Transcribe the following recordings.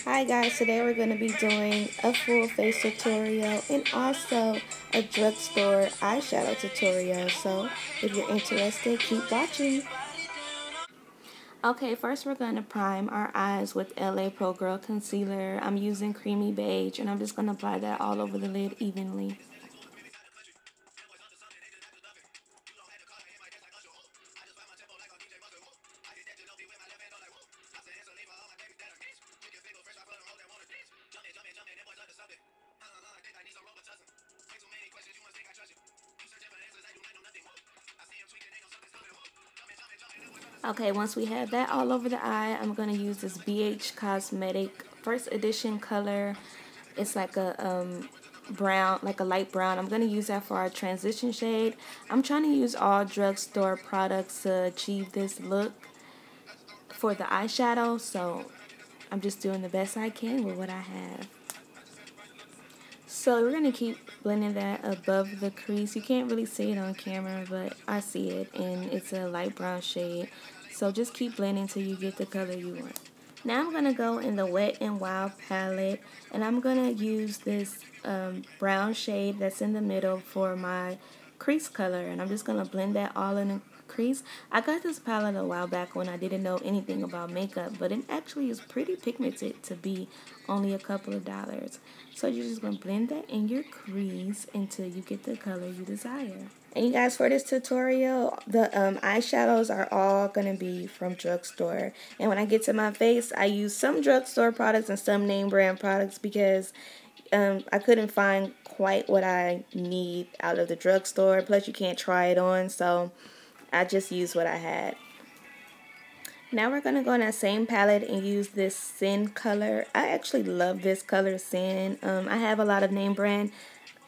Hi guys, today we're going to be doing a full face tutorial and also a drugstore eyeshadow tutorial. So if you're interested, keep watching. Okay, first we're going to prime our eyes with LA Pro Girl Concealer. I'm using Creamy Beige and I'm just going to apply that all over the lid evenly. Okay, once we have that all over the eye, I'm going to use this BH Cosmetic first edition color. It's like a brown, like a light brown. I'm going to use that for our transition shade. I'm trying to use all drugstore products to achieve this look for the eyeshadow, so I'm just doing the best I can with what I have. So we're going to keep blending that above the crease. You can't really see it on camera, but I see it, and it's a light brown shade. So just keep blending until you get the color you want. Now I'm going to go in the Wet n Wild palette, and I'm going to use this brown shade that's in the middle for my crease color, and I'm just going to blend that all in the crease. I got this palette a while back when I didn't know anything about makeup, but it actually is pretty pigmented to be only a couple of dollars. So you're just going to blend that in your crease until you get the color you desire. And you guys, for this tutorial, the eyeshadows are all going to be from Drugstore. And when I get to my face, I use some Drugstore products and some name brand products because I couldn't find quite what I need out of the drugstore. Plus, you can't try it on, so I just used what I had. Now we're going to go in that same palette and use this Sin color. I actually love this color, Sin. I have a lot of name brand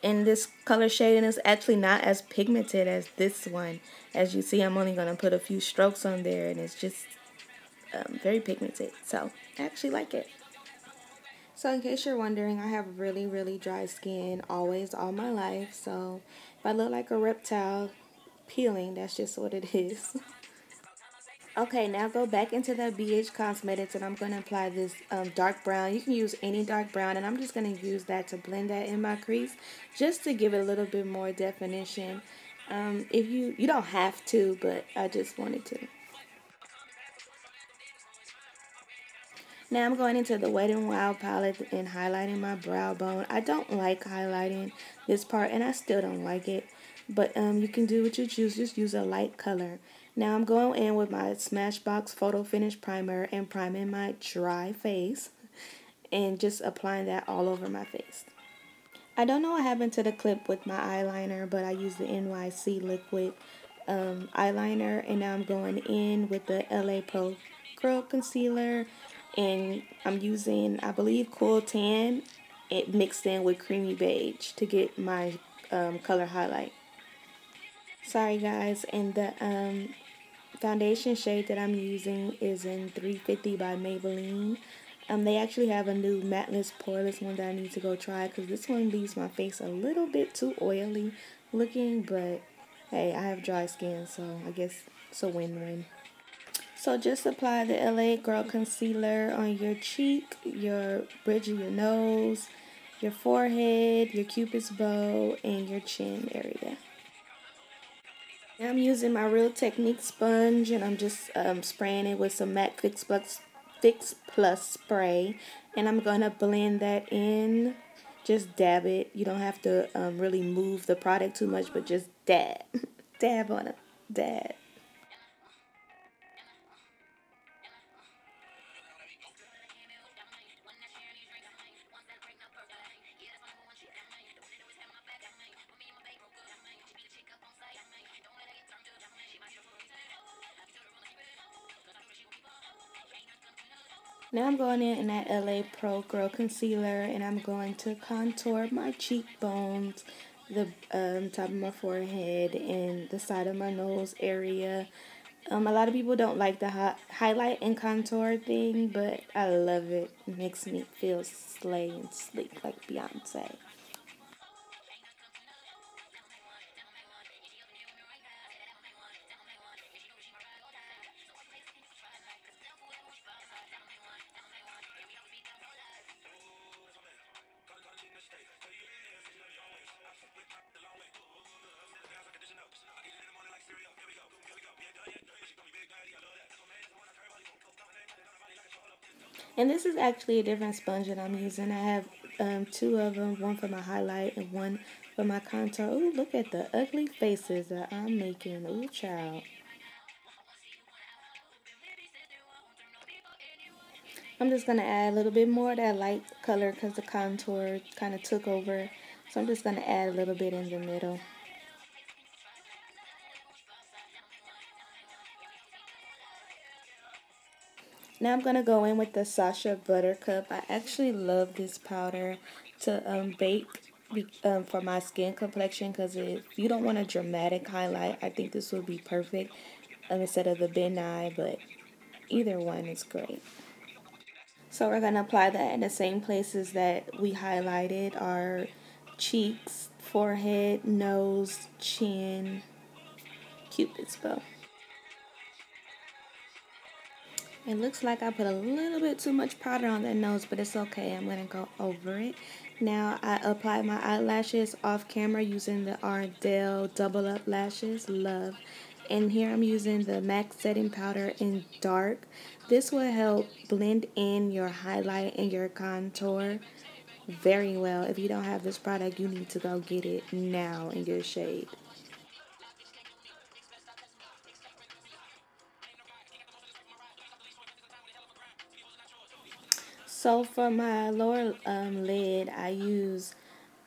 in this color shade, and it's actually not as pigmented as this one. As you see, I'm only going to put a few strokes on there, and it's just very pigmented. So I actually like it. So in case you're wondering, I have really dry skin always, all my life. So if I look like a reptile peeling, that's just what it is. Okay, now go back into the BH Cosmetics and I'm going to apply this dark brown. You can use any dark brown, and I'm just going to use that to blend that in my crease just to give it a little bit more definition. If you don't have to, but I just wanted to. Now I'm going into the Wet n Wild palette and highlighting my brow bone. I don't like highlighting this part, and I still don't like it. But you can do what you choose. Just use a light color. Now I'm going in with my Smashbox Photo Finish Primer and priming my dry face. And just applying that all over my face. I don't know what happened to the clip with my eyeliner, but I used the NYC liquid eyeliner. And now I'm going in with the LA Pro Girl Concealer. And I'm using, I believe, Cool Tan, it mixed in with Creamy Beige to get my color highlight. Sorry guys, and the foundation shade that I'm using is in 350 by Maybelline. They actually have a new matteless poreless one that I need to go try because this one leaves my face a little bit too oily looking, but hey, I have dry skin, so I guess it's a win-win. So just apply the LA Girl Concealer on your cheek, your bridge of your nose, your forehead, your cupid's bow, and your chin area. Now I'm using my Real Technique sponge, and I'm just spraying it with some MAC Fix Plus spray, and I'm going to blend that in. Just dab it. You don't have to really move the product too much, but just dab. Dab on it. Dab. Now I'm going in that LA Pro Girl Concealer, and I'm going to contour my cheekbones, the top of my forehead, and the side of my nose area. A lot of people don't like the highlight and contour thing, but I love it. It makes me feel slay and sleek like Beyonce. And this is actually a different sponge that I'm using. I have two of them, one for my highlight and one for my contour. Ooh, look at the ugly faces that I'm making. Ooh, child. I'm just going to add a little bit more of that light color because the contour kind of took over. So I'm just going to add a little bit in the middle. Now I'm going to go in with the Sasha Buttercup. I actually love this powder to bake for my skin complexion because if you don't want a dramatic highlight, I think this would be perfect instead of the Ben Nye, but either one is great. So we're going to apply that in the same places that we highlighted, our cheeks, forehead, nose, chin, Cupid's bow. It looks like I put a little bit too much powder on that nose, but it's okay. I'm going to go over it. Now I apply my eyelashes off camera using the Ardell Double Up Lashes. Love. And here I'm using the MAC setting powder in dark. This will help blend in your highlight and your contour very well. If you don't have this product, you need to go get it now in your shade. So for my lower lid, I use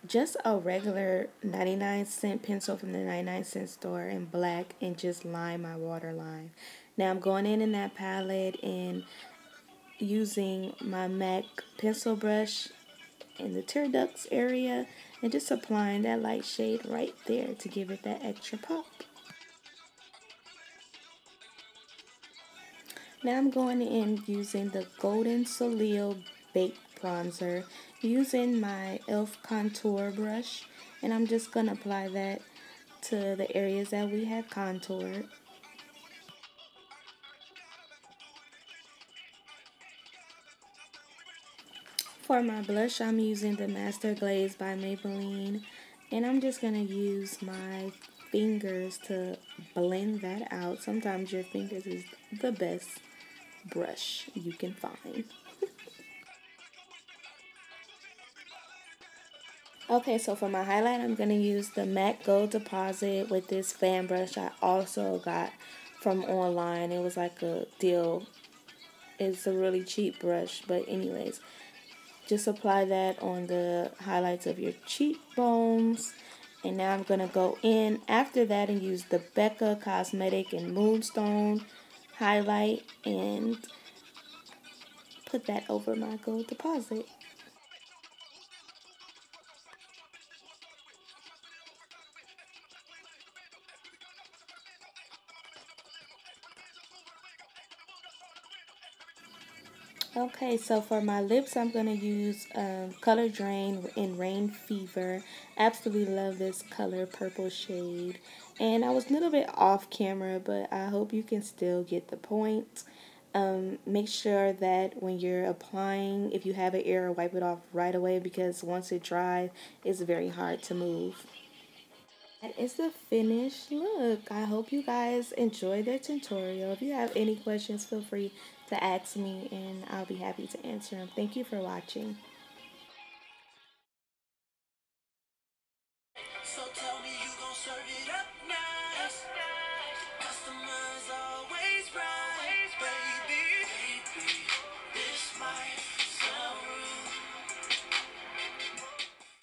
just a regular 99-cent pencil from the 99-cent store in black and just line my waterline. Now I'm going in that palette and using my MAC pencil brush in the tear ducts area and just applying that light shade right there to give it that extra pop. Now I'm going in using the Golden Soleil Baked Bronzer using my e.l.f. contour brush, and I'm just going to apply that to the areas that we had contoured. For my blush, I'm using the Master Glaze by Maybelline, and I'm just going to use my fingers to blend that out. Sometimes your fingers is the best brush you can find. Okay, so for my highlight, I'm going to use the MAC Gold Deposit with this fan brush I also got from online. It was like a deal. It's a really cheap brush, but anyways, just apply that on the highlights of your cheekbones. And now I'm going to go in after that and use the Becca Cosmetic and Moonstone highlight and put that over my gold deposit. Okay, so for my lips, I'm going to use Color Drain in Rain Fever. Absolutely love this color, purple shade. And I was a little bit off camera, but I hope you can still get the point. Make sure that when you're applying, if you have an error, wipe it off right away because once it dries, it's very hard to move. That is the finished look. I hope you guys enjoy the tutorial. If you have any questions, feel free to ask me and I'll be happy to answer them. Thank you for watching. So tell me you gon' serve it.